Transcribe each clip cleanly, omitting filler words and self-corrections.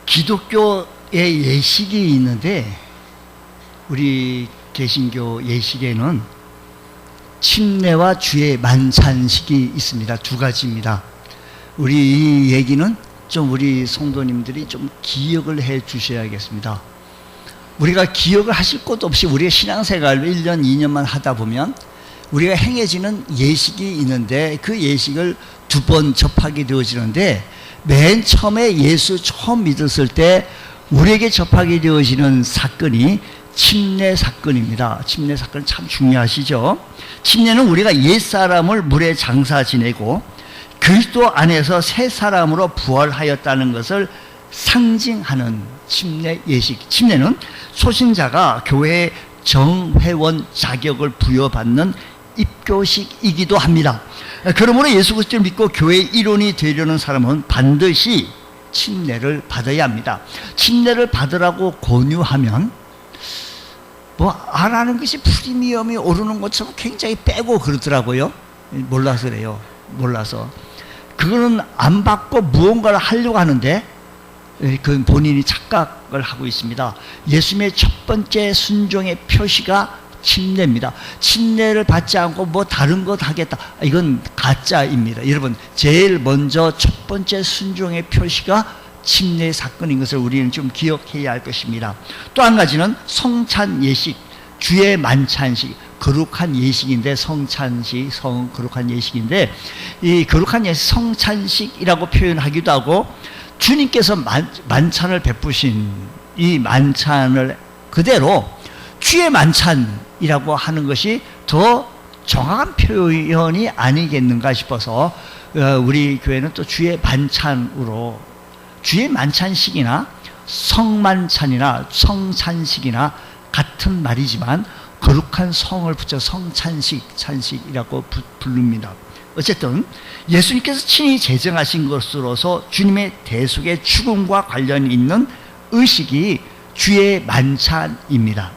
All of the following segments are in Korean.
기독교의 예식이 있는데 우리 개신교 예식에는 침례와 주의 만찬식이 있습니다. 두 가지입니다. 우리 이 얘기는 좀 우리 성도님들이 좀 기억을 해 주셔야겠습니다. 우리가 기억을 하실 것도 없이 우리의 신앙생활을 1년, 2년만 하다 보면 우리가 행해지는 예식이 있는데 그 예식을 두 번 접하게 되어지는데 맨 처음에 예수 처음 믿었을 때 우리에게 접하게 되어지는 사건이 침례 사건입니다. 침례 사건 참 중요하시죠? 침례는 우리가 옛사람을 물에 장사 지내고 그리스도 안에서 새 사람으로 부활하였다는 것을 상징하는 침례 예식. 침례는 소신자가 교회의 정회원 자격을 부여받는 입교식이기도 합니다. 그러므로 예수 그리스도를 믿고 교회의 일원이 되려는 사람은 반드시 침례를 받아야 합니다. 침례를 받으라고 권유하면 뭐 안 하는 것이 프리미엄이 오르는 것처럼 굉장히 빼고 그러더라고요. 몰라서 그래요. 몰라서. 그거는 안 받고 무언가를 하려고 하는데 그 본인이 착각을 하고 있습니다. 예수님의 첫 번째 순종의 표시가 침례입니다. 침례를 받지 않고 뭐 다른 것 하겠다. 이건 가짜입니다. 여러분, 제일 먼저 첫 번째 순종의 표시가 침례 사건인 것을 우리는 좀 기억해야 할 것입니다. 또 한 가지는 성찬 예식, 주의 만찬식, 거룩한 예식인데 성찬식, 거룩한 예식인데 이 거룩한 예식, 성찬식이라고 표현하기도 하고 주님께서 만찬을 베푸신 이 만찬을 그대로 주의 만찬이라고 하는 것이 더 정확한 표현이 아니겠는가 싶어서 우리 교회는 또 주의 만찬으로 주의 만찬식이나 성만찬이나 성찬식이나 같은 말이지만 거룩한 성을 붙여 성찬식, 찬식이라고 부릅니다. 어쨌든 예수님께서 친히 제정하신 것으로서 주님의 대속의 죽음과 관련이 있는 의식이 주의 만찬입니다.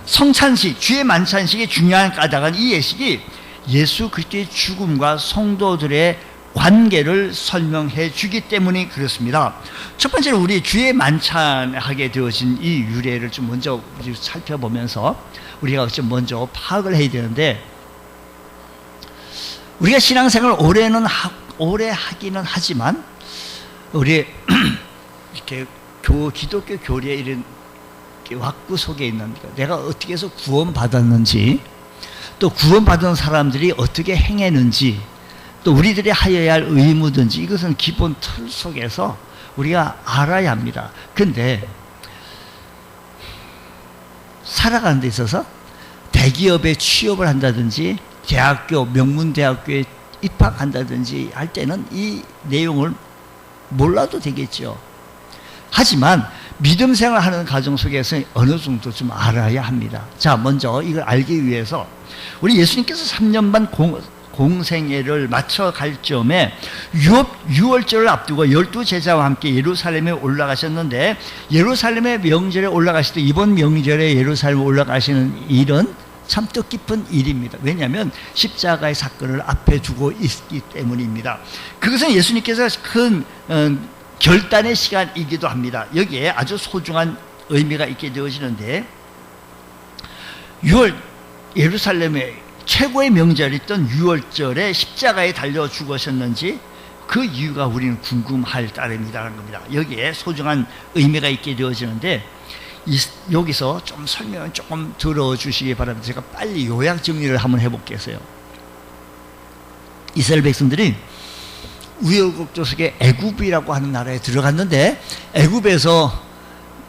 성찬식, 주의 만찬식의 중요한 까닭은 이 예식이 예수 그리스도의 죽음과 성도들의 관계를 설명해 주기 때문에 그렇습니다. 첫 번째로 우리 주의 만찬하게 되어진 이 유래를 좀 먼저 살펴보면서 우리가 좀 먼저 파악을 해야 되는데 우리가 신앙생활을 오래 하기는 하지만 우리 이렇게 기독교 교리에 이런 왁구 속에 있는 내가 어떻게 해서 구원받았는지 또 구원받은 사람들이 어떻게 행했는지 또 우리들이 하여야 할 의무든지 이것은 기본 틀 속에서 우리가 알아야 합니다. 그런데 살아가는 데 있어서 대기업에 취업을 한다든지 대학교, 명문대학교에 입학한다든지 할 때는 이 내용을 몰라도 되겠죠. 하지만 믿음 생활하는 가정 속에서 어느 정도 좀 알아야 합니다. 자, 먼저 이걸 알기 위해서 우리 예수님께서 3년 반 공생애를 마쳐갈 점에 유월절을 앞두고 12제자와 함께 예루살렘에 올라가셨는데 예루살렘의 명절에 올라가실 때 이번 명절에 예루살렘에 올라가시는 일은 참 뜻깊은 일입니다. 왜냐하면 십자가의 사건을 앞에 두고 있기 때문입니다. 그것은 예수님께서 큰 결단의 시간이기도 합니다. 여기에 아주 소중한 의미가 있게 되어지는데 예루살렘의 최고의 명절이었던 유월절에 십자가에 달려 죽으셨는지 그 이유가 우리는 궁금할 따름이라는 겁니다. 여기에 소중한 의미가 있게 되어지는데 여기서 좀 설명을 조금 들어주시기 바랍니다. 제가 빨리 요약 정리를 한번 해볼게요. 이스라엘 백성들이 우여곡절 속에 애굽이라고 하는 나라에 들어갔는데 애굽에서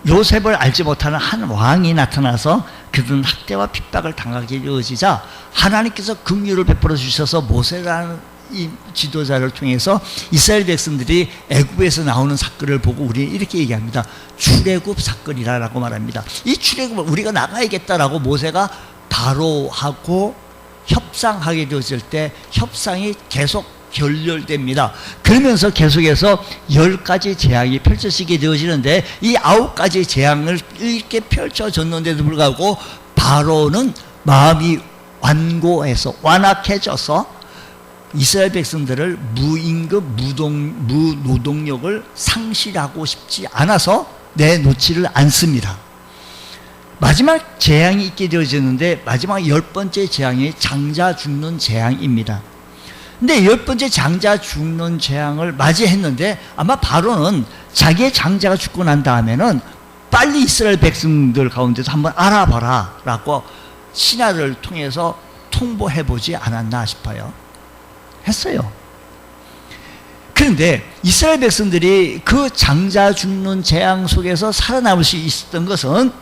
요셉을 알지 못하는 한 왕이 나타나서 그들은 학대와 핍박을 당하게 되어지자 하나님께서 긍휼을 베풀어 주셔서 모세라는 이 지도자를 통해서 이스라엘 백성들이 애굽에서 나오는 사건을 보고 우리는 이렇게 얘기합니다. 출애굽 사건이라고 말합니다. 이 출애굽을 우리가 나가야겠다라고 모세가 바로하고 협상하게 되었을 때 협상이 계속 결렬됩니다. 그러면서 계속해서 10가지 재앙이 펼쳐지게 되어지는데 이 9가지 재앙을 이렇게 펼쳐졌는데도 불구하고 바로는 마음이 완고해서 완악해져서 이스라엘 백성들을 무임금, 무노동력을 상실하고 싶지 않아서 내놓지를 않습니다. 마지막 재앙이 있게 되어졌는데 마지막 10번째 재앙이 장자 죽는 재앙입니다. 근데 10번째 장자 죽는 재앙을 맞이했는데 아마 바로는 자기의 장자가 죽고 난 다음에는 빨리 이스라엘 백성들 가운데서 한번 알아봐라 라고 신하를 통해서 통보해보지 않았나 싶어요. 했어요. 그런데 이스라엘 백성들이 그 장자 죽는 재앙 속에서 살아남을 수 있었던 것은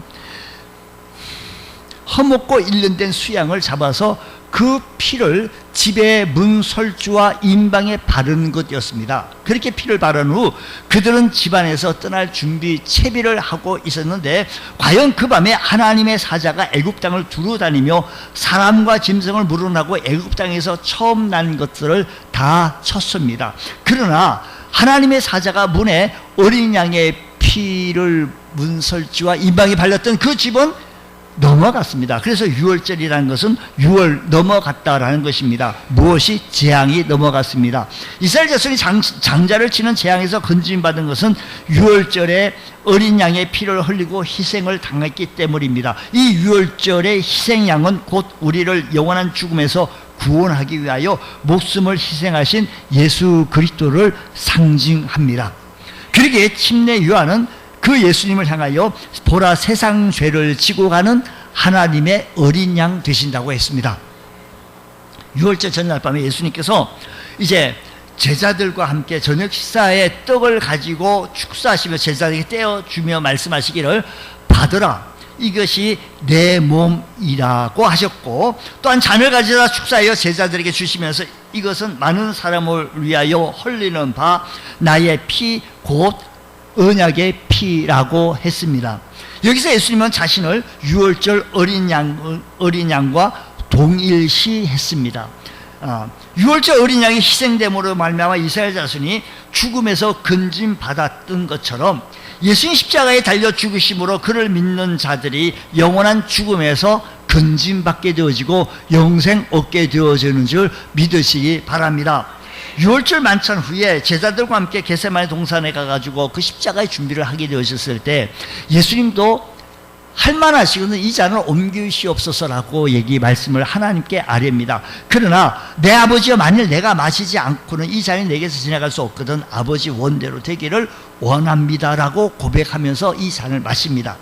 허먹고 1년 된 수양을 잡아서 그 피를 집의 문설주와 임방에 바르는 것이었습니다. 그렇게 피를 바른 후 그들은 집안에서 떠날 준비 채비를 하고 있었는데 과연 그 밤에 하나님의 사자가 애굽 땅을 두루 다니며 사람과 짐승을 물어나고 애굽 땅에서 처음 난 것들을 다 쳤습니다. 그러나 하나님의 사자가 문에 어린 양의 피를 문설주와 임방에 발렸던 그 집은 넘어갔습니다. 그래서 6월절이라는 것은 6월 넘어갔다라는 것입니다. 무엇이? 재앙이 넘어갔습니다. 이스라엘 자손이 장자를 치는 재앙에서 건짐받은 것은 6월절에 어린 양의 피를 흘리고 희생을 당했기 때문입니다. 이 6월절의 희생양은 곧 우리를 영원한 죽음에서 구원하기 위하여 목숨을 희생하신 예수 그리스도를 상징합니다. 그러기에 침례 요한은 그 예수님을 향하여 보라 세상 죄를 지고 가는 하나님의 어린 양 되신다고 했습니다. 6월절 전날 밤에 예수님께서 이제 제자들과 함께 저녁 식사에 떡을 가지고 축사하시며 제자들에게 떼어주며 말씀하시기를 받으라, 이것이 내 몸이라고 하셨고, 또한 잔을 가져다 축사하여 제자들에게 주시면서 이것은 많은 사람을 위하여 흘리는 바 나의 피 곧 언약의 피라고 했습니다. 여기서 예수님은 자신을 6월절 어린 양과 동일시했습니다. 6월절 어린 양이 희생됨으로 말미암아 이스라엘 자손이 죽음에서 건짐받았던 것처럼 예수님 십자가에 달려 죽으심으로 그를 믿는 자들이 영원한 죽음에서 건짐받게 되어지고 영생 얻게 되어지는 줄 믿으시기 바랍니다. 6월절 만찬 후에 제자들과 함께 겟세마네 동산에 가가지고 그 십자가의 준비를 하게 되어졌을 때 예수님도 할만하시거든 이 잔을 옮기시옵소서라고 말씀을 하나님께 아뢰입니다. 그러나 내 아버지여, 만일 내가 마시지 않고는 이 잔이 내게서 지나갈 수 없거든 아버지 원대로 되기를 원합니다라고 고백하면서 이 잔을 마십니다.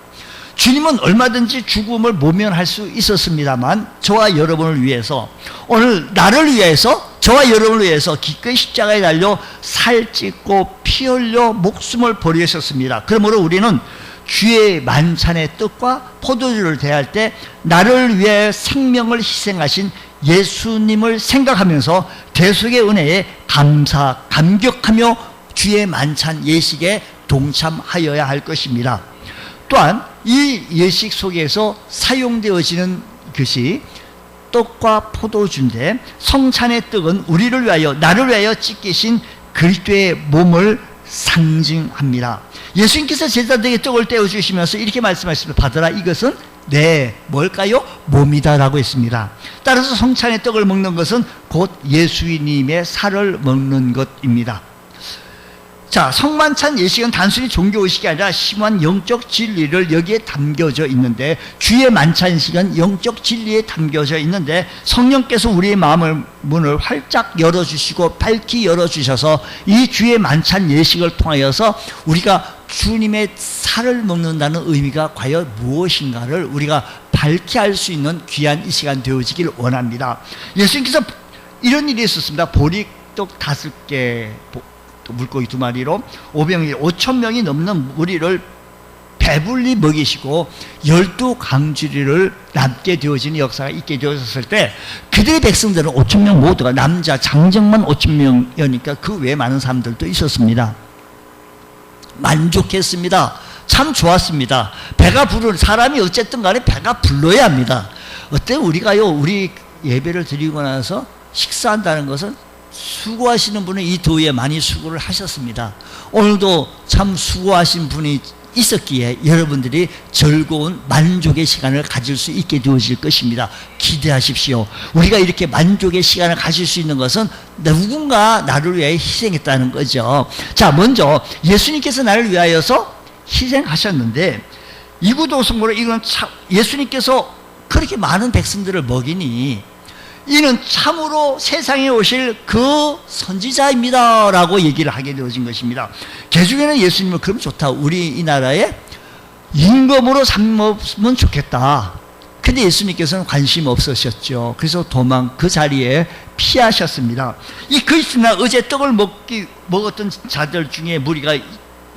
주님은 얼마든지 죽음을 모면할 수 있었습니다만 저와 여러분을 위해서, 오늘 나를 위해서, 저와 여러분을 위해서 기꺼이 십자가에 달려 살찢고 피 흘려 목숨을 버리셨습니다. 그러므로 우리는 주의 만찬의 떡과 포도주를 대할 때 나를 위해 생명을 희생하신 예수님을 생각하면서 대속의 은혜에 감격하며 주의 만찬 예식에 동참하여야 할 것입니다. 또한 이 예식 속에서 사용되어지는 것이 떡과 포도주인데, 성찬의 떡은 우리를 위하여, 나를 위하여 찢기신 그리스도의 몸을 상징합니다. 예수님께서 제자들에게 떡을 떼어주시면서 이렇게 말씀하셨습니다. 받으라, 이것은 내 뭘까요? 몸이다라고 했습니다. 따라서 성찬의 떡을 먹는 것은 곧 예수님의 살을 먹는 것입니다. 자, 성만찬 예식은 단순히 종교의식이 아니라 심한 영적 진리를 여기에 담겨져 있는데, 주의 만찬식은 영적 진리에 담겨져 있는데, 성령께서 우리의 마음을 문을 활짝 열어주시고 밝히 열어주셔서 이 주의 만찬 예식을 통하여서 우리가 주님의 살을 먹는다는 의미가 과연 무엇인가를 우리가 밝히 알 수 있는 귀한 이 시간 되어지길 원합니다. 예수님께서 이런 일이 있었습니다. 보리떡 5개, 물고기 2마리로 5,000명이 넘는 무리를 배불리 먹이시고 12강주리를 남게 되어지는 역사가 있게 되어졌을 때, 그들의 백성들은 5,000명 모두가, 남자 장정만 5,000명이니까 그 외에 많은 사람들도 있었습니다. 만족했습니다. 참 좋았습니다. 배가 부르는 사람이 어쨌든 간에 배가 불러야 합니다. 어때? 우리 예배를 드리고 나서 식사한다는 것은 수고하시는 분은 이 더위에 많이 수고를 하셨습니다. 오늘도 참 수고하신 분이 있었기에 여러분들이 즐거운 만족의 시간을 가질 수 있게 되어질 것입니다. 기대하십시오. 우리가 이렇게 만족의 시간을 가질 수 있는 것은 누군가 나를 위하여 희생했다는 거죠. 자, 먼저 예수님께서 나를 위하여서 희생하셨는데 이구도성으로 이건 예수님께서 그렇게 많은 백성들을 먹이니 이는 참으로 세상에 오실 그 선지자입니다 라고 얘기를 하게 되어진 것입니다. 개중에는 예수님은 그럼 좋다, 우리 이 나라에 임금으로 삼으면 좋겠다. 근데 예수님께서는 관심 없으셨죠. 그래서 그 자리에 피하셨습니다. 이 그리스도나 어제 떡을 먹었던 자들 중에 무리가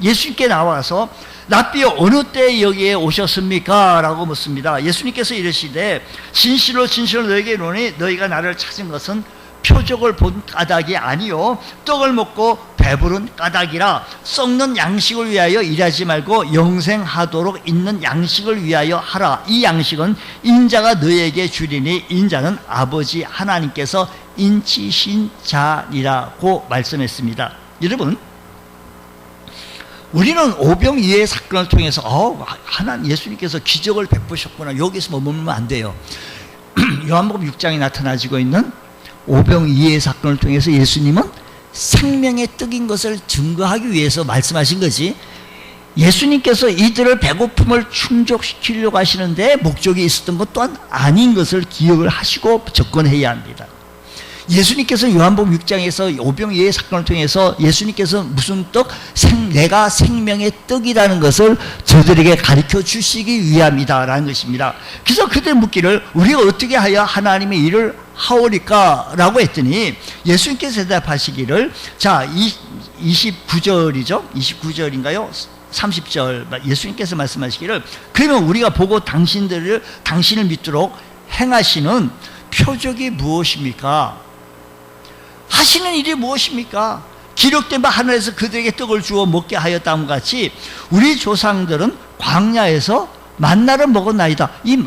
예수님께 나와서 랍비여 어느 때 여기에 오셨습니까? 라고 묻습니다. 예수님께서 이르시되 진실로 진실로 너에게 이르노니 너희가 나를 찾은 것은 표적을 본 까닭이 아니요 떡을 먹고 배부른 까닭이라. 썩는 양식을 위하여 일하지 말고 영생하도록 있는 양식을 위하여 하라. 이 양식은 인자가 너에게 주리니 인자는 아버지 하나님께서 인치신 자니라고 말씀했습니다. 여러분, 우리는 오병이어의 사건을 통해서 하나님 예수님께서 기적을 베푸셨구나, 여기서 머물면 안 돼요. 요한복음 6장에 나타나지고 있는 오병이어의 사건을 통해서 예수님은 생명의 떡인 것을 증거하기 위해서 말씀하신 거지, 예수님께서 이들을 배고픔을 충족시키려고 하시는데 목적이 있었던 것 또한 아닌 것을 기억을 하시고 접근해야 합니다. 예수님께서 요한복음 6장에서 오병이어의 사건을 통해서 예수님께서 무슨 떡? 내가 생명의 떡이라는 것을 저들에게 가르쳐 주시기 위함이다라는 것입니다. 그래서 그들 묻기를 우리가 어떻게 하여 하나님의 일을 하오리까? 라고 했더니 예수님께서 대답하시기를, 자, 29절이죠? 29절인가요? 30절 예수님께서 말씀하시기를, 그러면 우리가 보고 당신을 믿도록 행하시는 표적이 무엇입니까? 하시는 일이 무엇입니까? 기록된 바 하늘에서 그들에게 떡을 주어 먹게 하였다함 같이 우리 조상들은 광야에서 만나를 먹었나이다. 이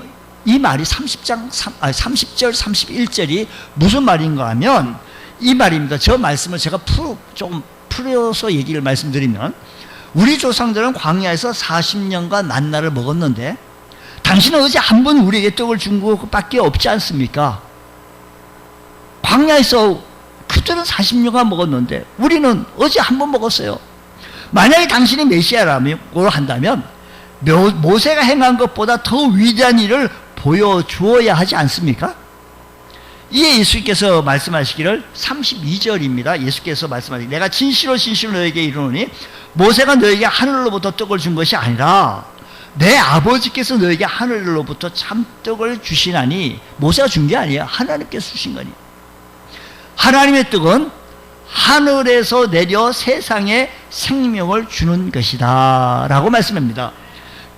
말이 30절 31절이 무슨 말인가 하면 이 말입니다. 저 말씀을 제가 좀 풀어서 얘기를 말씀드리면, 우리 조상들은 광야에서 40년간 만나를 먹었는데 당신은 어제 한 번 우리에게 떡을 준 것밖에 없지 않습니까? 광야에서 그들은 40년간 먹었는데 우리는 어제 한 번 먹었어요. 만약에 당신이 메시아라고 한다면 모세가 행한 것보다 더 위대한 일을 보여주어야 하지 않습니까? 이에 예수께서 말씀하시기를 32절입니다. 예수께서 말씀하시기를 내가 진실로 진실로 너에게 이르노니 모세가 너에게 하늘로부터 떡을 준 것이 아니라 내 아버지께서 너에게 하늘로부터 참떡을 주시나니. 모세가 준 게 아니에요. 하나님께서 주신 거니. 하나님의 떡은 하늘에서 내려 세상에 생명을 주는 것이다 라고 말씀합니다.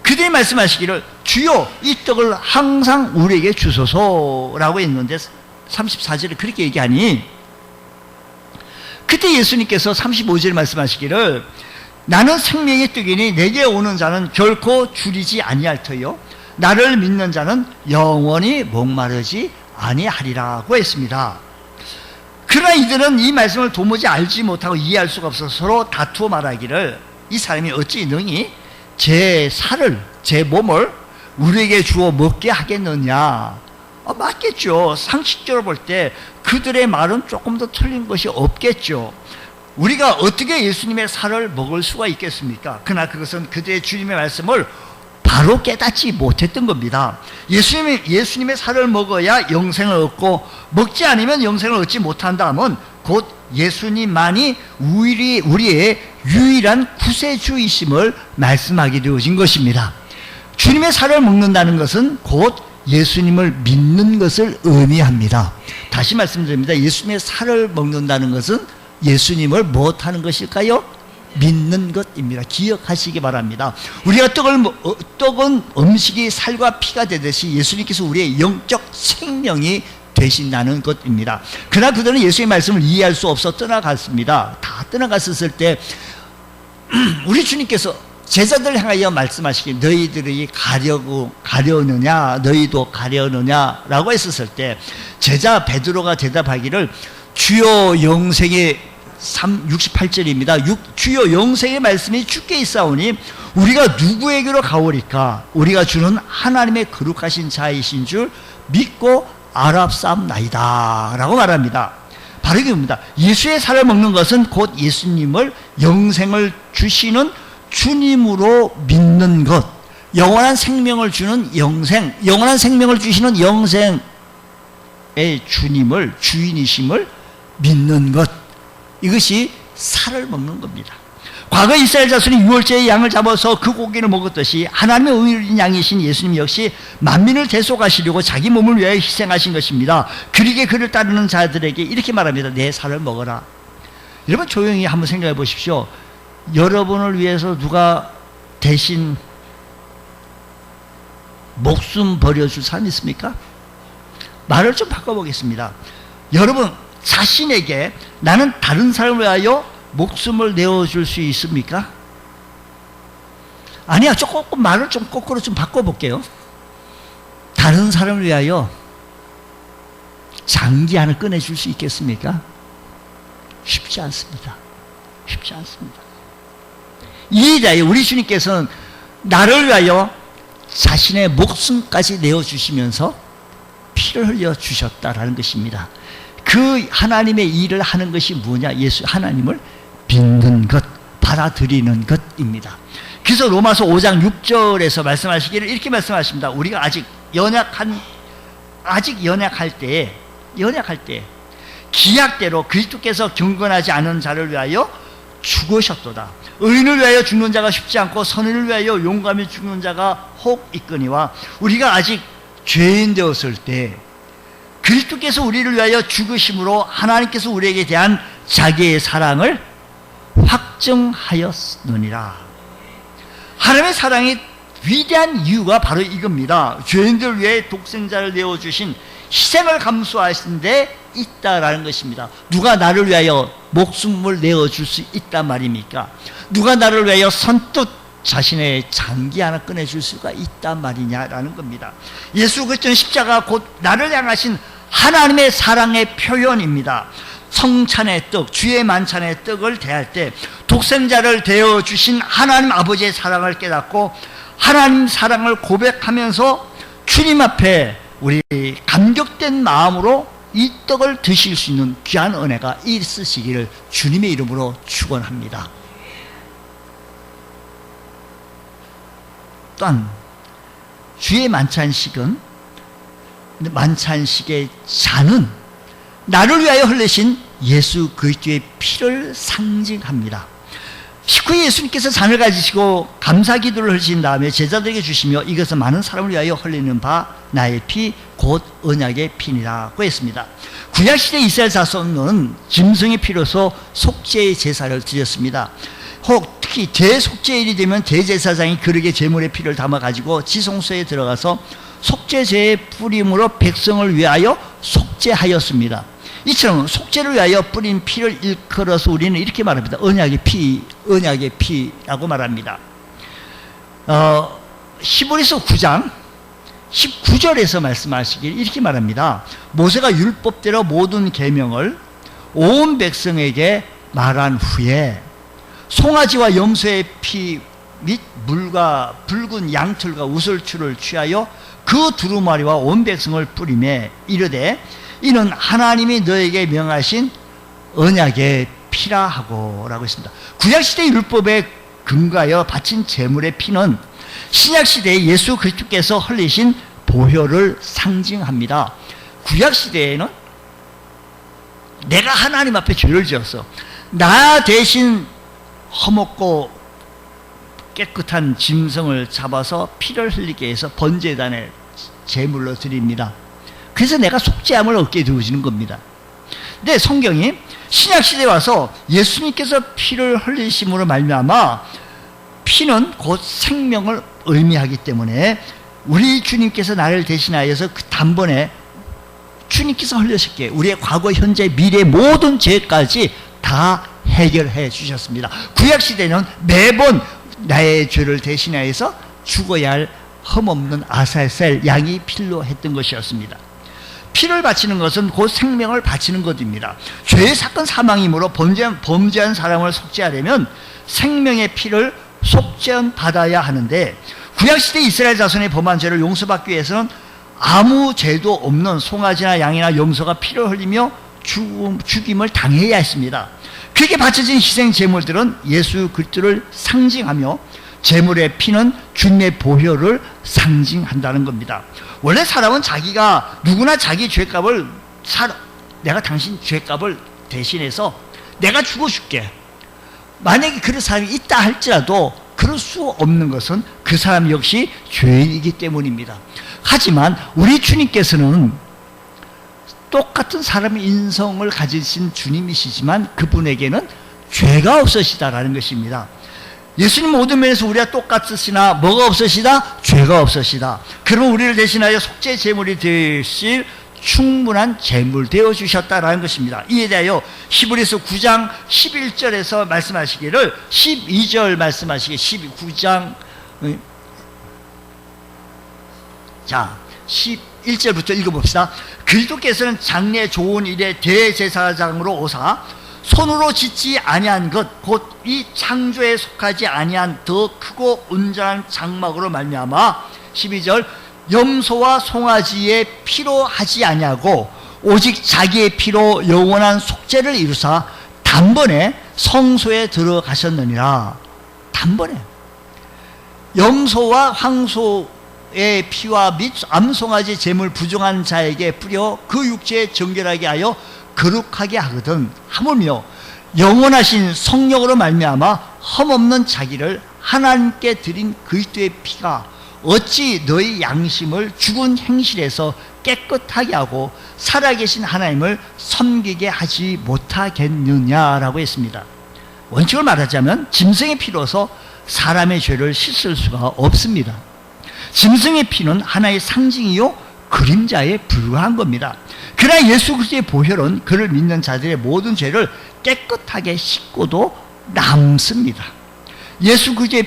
그들이 말씀하시기를 주여 이 떡을 항상 우리에게 주소서라고 했는데 34절에 그렇게 얘기하니, 그때 예수님께서 35절에 말씀하시기를 나는 생명의 떡이니 내게 오는 자는 결코 줄이지 아니할 터요 나를 믿는 자는 영원히 목마르지 아니하리라고 했습니다. 그러나 이들은 이 말씀을 도무지 알지 못하고 이해할 수가 없어서 서로 다투어 말하기를 이 사람이 어찌 능히 제 살을, 제 몸을 우리에게 주어 먹게 하겠느냐. 맞겠죠. 상식적으로 볼 때 그들의 말은 조금 더 틀린 것이 없겠죠. 우리가 어떻게 예수님의 살을 먹을 수가 있겠습니까? 그러나 그것은 그들의 주님의 말씀을 바로 깨닫지 못했던 겁니다. 예수님의 살을 먹어야 영생을 얻고 먹지 않으면 영생을 얻지 못한다 하면 곧 예수님만이 우리의 유일한 구세주이심을 말씀하게 되어진 것입니다. 주님의 살을 먹는다는 것은 곧 예수님을 믿는 것을 의미합니다. 다시 말씀드립니다. 예수님의 살을 먹는다는 것은 예수님을 무엇하는 것일까요? 믿는 것입니다. 기억하시기 바랍니다. 우리가 떡은 음식이 살과 피가 되듯이 예수님께서 우리의 영적 생명이 되신다는 것입니다. 그러나 그들은 예수의 말씀을 이해할 수 없어 떠나갔습니다. 다 떠나갔었을 때 우리 주님께서 제자들을 향하여 말씀하시기 너희들이 가려느냐 너희도 가려느냐라고 했었을 때 제자 베드로가 대답하기를 주여 영생의 68절입니다. 주여 영생의 말씀이 주께 있사오니 우리가 누구에게로 가오리까? 우리가 주는 하나님의 거룩하신 자이신 줄 믿고 알았사옵나이다 라고 말합니다. 바로 이겁니다. 예수의 살을 먹는 것은 곧 예수님을 영생을 주시는 주님으로 믿는 것, 영원한 생명을 주는 영생, 영원한 생명을 주시는 영생의 주님을, 주인이심을 믿는 것, 이것이 살을 먹는 겁니다. 과거 이스라엘 자손이 유월절에 양을 잡아서 그 고기를 먹었듯이 하나님의 의인 양이신 예수님 역시 만민을 대속하시려고 자기 몸을 위하여 희생하신 것입니다. 그러기에 그를 따르는 자들에게 이렇게 말합니다. 내 살을 먹어라. 여러분 조용히 한번 생각해 보십시오. 여러분을 위해서 누가 대신 목숨 버려줄 사람 있습니까? 말을 좀 바꿔보겠습니다. 여러분 자신에게 나는 다른 사람을 위하여 목숨을 내어줄 수 있습니까? 아니야, 조금 말을 좀 거꾸로 좀 바꿔볼게요. 다른 사람을 위하여 장기 하나 꺼내줄 수 있겠습니까? 쉽지 않습니다. 쉽지 않습니다. 이자에 우리 주님께서는 나를 위하여 자신의 목숨까지 내어주시면서 피를 흘려주셨다라는 것입니다. 그 하나님의 일을 하는 것이 뭐냐? 예수 하나님을 믿는 것, 받아들이는 것입니다. 그래서 로마서 5장 6절에서 말씀하시기를 이렇게 말씀하십니다. 우리가 아직 연약할 때 기약대로 그리스도께서 경건하지 않은 자를 위하여 죽으셨도다. 의인을 위하여 죽는 자가 쉽지 않고 선인을 위하여 용감히 죽는 자가 혹 있거니와 우리가 아직 죄인 되었을 때 그리스도께서 우리를 위하여 죽으심으로 하나님께서 우리에게 대한 자기의 사랑을 확증하였느니라. 하나님의 사랑이 위대한 이유가 바로 이겁니다. 죄인들 위해 독생자를 내어주신 희생을 감수하신 데 있다라는 것입니다. 누가 나를 위하여 목숨을 내어줄 수 있단 말입니까? 누가 나를 위하여 선뜻 자신의 장기 하나 꺼내줄 수가 있단 말이냐라는 겁니다. 예수 그리스도는 십자가 곧 나를 향하신 하나님의 사랑의 표현입니다. 성찬의 떡, 주의 만찬의 떡을 대할 때 독생자를 대어주신 하나님 아버지의 사랑을 깨닫고 하나님 사랑을 고백하면서 주님 앞에 우리 감격된 마음으로 이 떡을 드실 수 있는 귀한 은혜가 있으시기를 주님의 이름으로 축원합니다. 또한 주의 만찬식의 잔은 나를 위하여 흘리신 예수 그리스도의 피를 상징합니다. 식후에 예수님께서 잔을 가지시고 감사기도를 하신 다음에 제자들에게 주시며 이것은 많은 사람을 위하여 흘리는 바 나의 피 곧 언약의 피니라고 했습니다. 구약시대 이스라엘 자손은 짐승의 피로서 속죄의 제사를 드렸습니다. 혹 특히 대속죄일이 되면 대제사장이 그릇에 제물의 피를 담아가지고 지성소에 들어가서 속죄제의 뿌림으로 백성을 위하여 속죄하였습니다. 이처럼 속죄를 위하여 뿌린 피를 일컬어서 우리는 이렇게 말합니다. 언약의 피라고 말합니다. 히브리서 9장 19절에서 말씀하시길 이렇게 말합니다. 모세가 율법대로 모든 계명을 온 백성에게 말한 후에 송아지와 염소의 피 및 물과 붉은 양털과 우슬추를 취하여 그 두루마리와 온 백성을 뿌리매 이르되 이는 하나님이 너에게 명하신 언약의 피라 하고 라고 했습니다. 구약시대 율법에 근거하여 바친 제물의 피는 신약시대에 예수 그리스도께서 흘리신 보혈을 상징합니다. 구약시대에는 내가 하나님 앞에 죄를 지었어, 나 대신 허먹고 깨끗한 짐승을 잡아서 피를 흘리게 해서 번제단에 제물로 드립니다. 그래서 내가 속죄함을 얻게 되어지는 겁니다. 근데 성경이 신약시대에 와서 예수님께서 피를 흘리심으로 말미암아 피는 곧 생명을 의미하기 때문에 우리 주님께서 나를 대신하여서 그 단번에 주님께서 흘리셨기에 우리의 과거, 현재, 미래 모든 죄까지 다 해결해 주셨습니다. 구약시대는 매번 나의 죄를 대신하여서 죽어야 할 흠없는 아사셀 양이 필요했던 것이었습니다. 피를 바치는 것은 곧 생명을 바치는 것입니다. 죄의 사건 사망이므로 범죄한 사람을 속죄하려면 생명의 피를 속죄한 받아야 하는데, 구약시대 이스라엘 자손의 범한 죄를 용서받기 위해서는 아무 죄도 없는 송아지나 양이나 염소가 피를 흘리며 죽임을 당해야 했습니다. 그렇게 바쳐진 희생 제물들은 예수 그리스도를 상징하며, 제물의 피는 주님의 보혈을 상징한다는 겁니다. 원래 사람은 자기가 누구나 자기 죄값을 내가 당신 죄값을 대신해서 내가 죽어줄게, 만약에 그런 사람이 있다 할지라도 그럴 수 없는 것은 그 사람 역시 죄인이기 때문입니다. 하지만 우리 주님께서는 똑같은 사람의 인성을 가지신 주님이시지만 그분에게는 죄가 없으시다라는 것입니다. 예수님 모든 면에서 우리와 똑같으시나 뭐가 없으시다? 죄가 없으시다. 그러면 우리를 대신하여 속죄 제물이 되실 충분한 제물 되어 주셨다라는 것입니다. 이에 대하여 히브리서 9장 11절에서 말씀하시기를, 12절 말씀하시기 9장 자 11절부터 읽어봅시다. 그리스도께서는 장래 좋은 일에 대제사장으로 오사 손으로 짓지 아니한 것 곧 이 창조에 속하지 아니한 더 크고 온전한 장막으로 말미암아 12절 염소와 송아지의 피로 하지 아니하고 오직 자기의 피로 영원한 속죄를 이루사 단번에 성소에 들어가셨느니라. 단번에 염소와 황소의 피와 및 암송아지 제물 부정한 자에게 뿌려 그 육체에 정결하게 하여 거룩하게 하거든, 하물며 영원하신 성령으로 말미암아 흠없는 자기를 하나님께 드린 그리스도의 피가 어찌 너희 양심을 죽은 행실에서 깨끗하게 하고 살아계신 하나님을 섬기게 하지 못하겠느냐라고 했습니다. 원칙을 말하자면 짐승의 피로서 사람의 죄를 씻을 수가 없습니다. 짐승의 피는 하나의 상징이요 그림자에 불과한 겁니다. 그러나 예수 그리스도의 보혈은 그를 믿는 자들의 모든 죄를 깨끗하게 씻고도 남습니다. 예수 그리스도의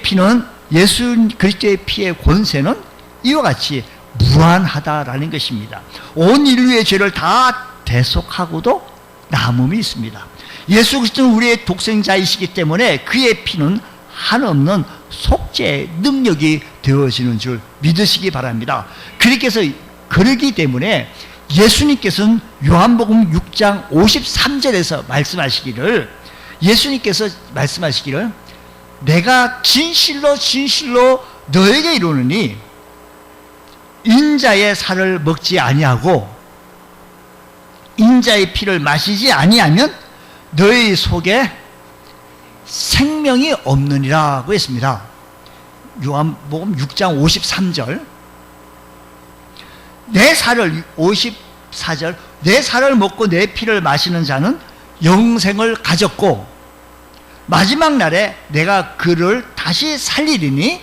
피의 권세는 이와 같이 무한하다라는 것입니다. 온 인류의 죄를 다 대속하고도 남음이 있습니다. 예수 그리스도는 우리의 독생자이시기 때문에 그의 피는 한없는 속죄의 능력이 되어지는 줄 믿으시기 바랍니다. 그러기 때문에 예수님께서는 요한복음 6장 53절에서 말씀하시기를 내가 진실로 너에게 이르노니 인자의 살을 먹지 아니하고 인자의 피를 마시지 아니하면 너희 속에 생명이 없느니라고 했습니다. 요한복음 6장 53절. 내 살을 54절 내 살을 먹고 내 피를 마시는 자는 영생을 가졌고 마지막 날에 내가 그를 다시 살리리니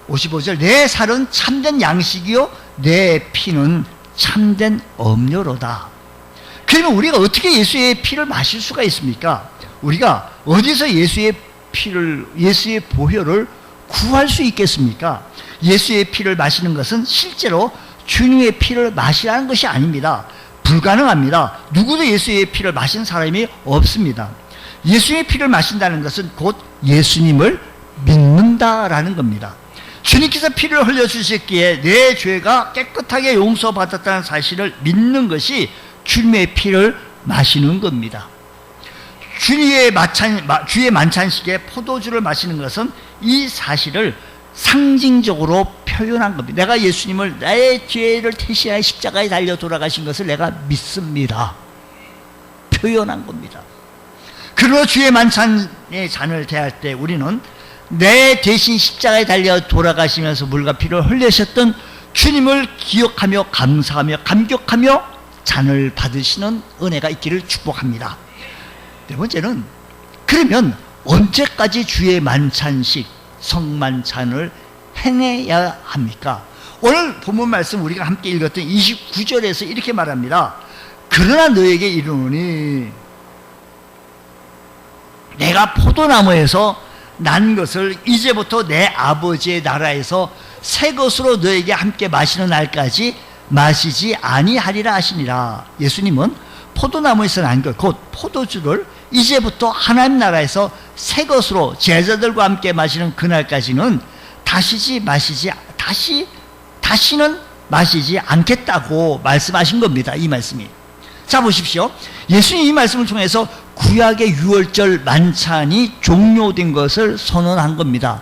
55절 내 살은 참된 양식이요 내 피는 참된 음료로다. 그러면 우리가 어떻게 예수의 피를 마실 수가 있습니까? 우리가 어디서 예수의 보혈을 구할 수 있겠습니까? 예수의 피를 마시는 것은 실제로 주님의 피를 마시라는 것이 아닙니다. 불가능합니다. 누구도 예수의 피를 마신 사람이 없습니다. 예수의 피를 마신다는 것은 곧 예수님을 믿는다라는 겁니다. 주님께서 피를 흘려주셨기에 내 죄가 깨끗하게 용서받았다는 사실을 믿는 것이 주님의 피를 마시는 겁니다. 주의 만찬식에 포도주를 마시는 것은 이 사실을 상징적으로 표현한 겁니다. 내가 예수님을 나의 죄를 대신하여 십자가에 달려 돌아가신 것을 내가 믿습니다. 표현한 겁니다. 그러나 주의 만찬의 잔을 대할 때 우리는 내 대신 십자가에 달려 돌아가시면서 물과 피를 흘리셨던 주님을 기억하며 감사하며 감격하며 잔을 받으시는 은혜가 있기를 축복합니다. 네 번째는, 그러면 언제까지 주의 만찬식 성만찬을 행해야 합니까? 오늘 본문 말씀 우리가 함께 읽었던 29절에서 이렇게 말합니다. 그러나 너에게 이르노니 내가 포도나무에서 난 것을 이제부터 내 아버지의 나라에서 새 것으로 너에게 함께 마시는 날까지 마시지 아니하리라 하시니라. 예수님은 포도나무에서 난 것, 곧 포도주를 이제부터 하나님 나라에서 새 것으로 제자들과 함께 마시는 그날까지는 다시는 마시지 않겠다고 말씀하신 겁니다. 이 말씀이. 자, 보십시오. 예수님 이 말씀을 통해서 구약의 유월절 만찬이 종료된 것을 선언한 겁니다.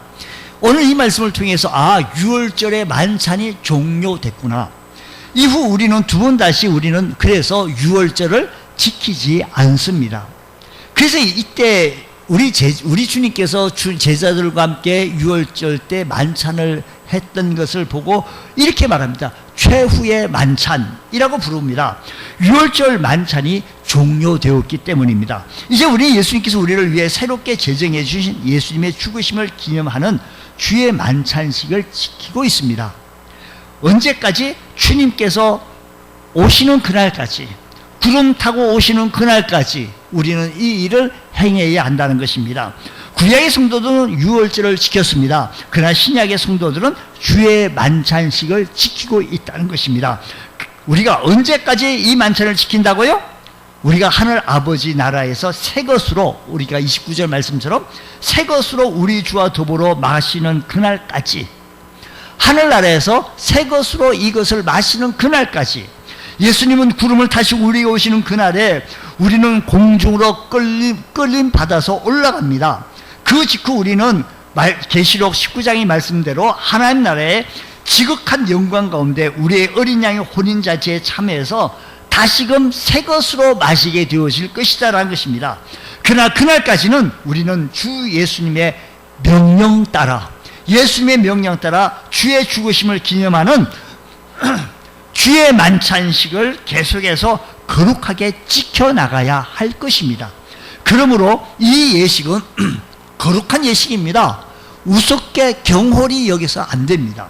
오늘 이 말씀을 통해서 유월절의 만찬이 종료됐구나. 이후 우리는 두 번 다시 우리는 그래서 유월절을 지키지 않습니다. 그래서 이때 우리 주님께서 제자들과 함께 유월절 때 만찬을 했던 것을 보고 이렇게 말합니다. 최후의 만찬이라고 부릅니다. 유월절 만찬이 종료되었기 때문입니다. 이제 예수님께서 우리를 위해 새롭게 제정해 주신 예수님의 죽으심을 기념하는 주의 만찬식을 지키고 있습니다. 언제까지? 주님께서 오시는 그날까지, 구름 타고 오시는 그날까지 우리는 이 일을 행해야 한다는 것입니다. 구약의 성도들은 유월절을 지켰습니다. 그러나 신약의 성도들은 주의 만찬식을 지키고 있다는 것입니다. 우리가 언제까지 이 만찬을 지킨다고요? 우리가 하늘 아버지 나라에서 새 것으로, 우리가 29절 말씀처럼 새 것으로 우리 주와 더불어 마시는 그날까지, 하늘나라에서 새 것으로 이것을 마시는 그날까지, 예수님은 구름을 타시고 우리가 오시는 그날에 우리는 공중으로 끌림 받아서 올라갑니다. 그 직후 우리는 계시록 19장의 말씀대로 하나님 나라의 지극한 영광 가운데 우리의 어린 양의 혼인잔치에 참여해서 다시금 새 것으로 마시게 되어질 것이다라는 것입니다. 그러나 그날까지는 우리는 주 예수님의 명령 따라, 예수님의 명령 따라 주의 죽으심을 기념하는 주의 만찬식을 계속해서 거룩하게 지켜나가야 할 것입니다. 그러므로 이 예식은 거룩한 예식입니다. 우습게 경홀히 여기서 안 됩니다.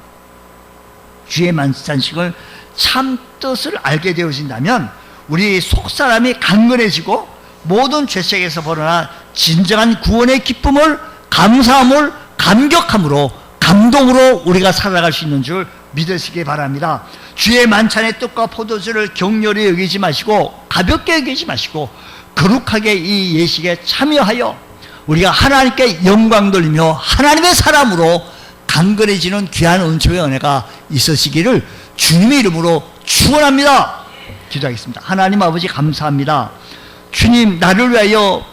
주의 만찬식을 참 뜻을 알게 되어진다면 우리 속사람이 강건해지고 모든 죄책에서 벗어나 진정한 구원의 기쁨을, 감사함을, 감격함으로, 감동으로 우리가 살아갈 수 있는 줄 믿으시기 바랍니다. 주의 만찬의 떡과 포도주를 격렬히 여기지 마시고, 가볍게 여기지 마시고, 거룩하게 이 예식에 참여하여 우리가 하나님께 영광 돌리며 하나님의 사람으로 강건해지는 귀한 은총의 은혜가 있으시기를 주님의 이름으로 축원합니다. 기도하겠습니다. 하나님 아버지 감사합니다. 주님, 나를 위하여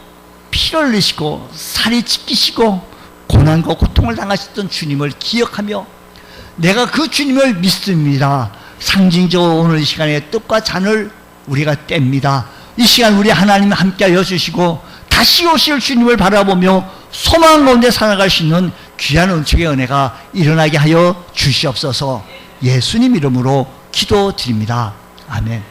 피를 흘리시고 살이 찢기시고 고난과 고통을 당하셨던 주님을 기억하며 내가 그 주님을 믿습니다. 상징적으로 오늘 이 시간에 떡과 잔을 우리가 뗍니다. 이 시간 우리 하나님 함께하여 주시고 다시 오실 주님을 바라보며 소망 가운데 살아갈 수 있는 귀한 은총의 은혜가 일어나게 하여 주시옵소서. 예수님 이름으로 기도드립니다. 아멘.